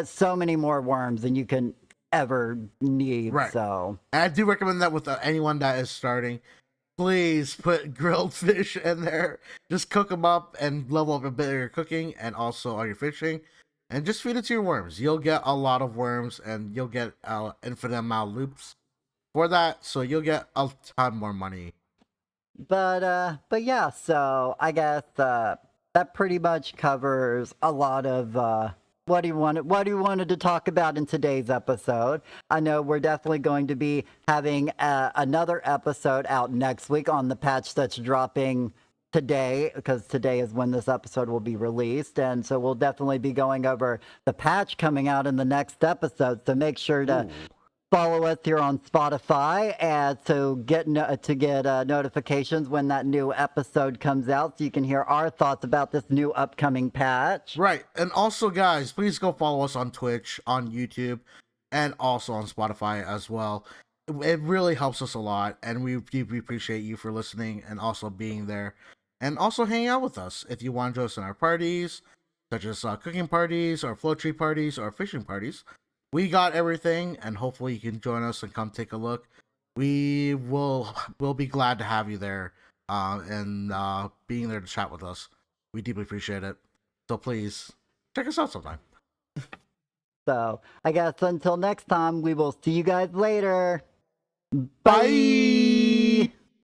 so many more worms than you can ever need. right. So And I do recommend that with anyone that is starting. Please put grilled fish in there. Just cook them up and level up a bit of your cooking and also on your fishing. And just feed it to your worms. You'll get a lot of worms and you'll get an infinite amount of loops for that. So you'll get a ton more money. but yeah, so I guess that pretty much covers a lot of what you wanted to talk about in today's episode. I know we're definitely going to be having another episode out next week on the patch that's dropping today, because today is when this episode will be released, and so we'll definitely be going over the patch coming out in the next episode, so make sure to Ooh. follow us here on Spotify and to get notifications when that new episode comes out, so you can hear our thoughts about this new upcoming patch. Right. And also, guys, please go follow us on Twitch, on YouTube, and also on Spotify as well. It really helps us a lot, and we deeply appreciate you for listening and also being there. And also hang out with us if you want to join us in our parties, such as cooking parties, or flow tree parties, or fishing parties. We got everything, and hopefully you can join us and come take a look. Will be glad to have you there, and being there to chat with us. We deeply appreciate it. So please check us out sometime. So I guess until next time, we will see you guys later. Bye.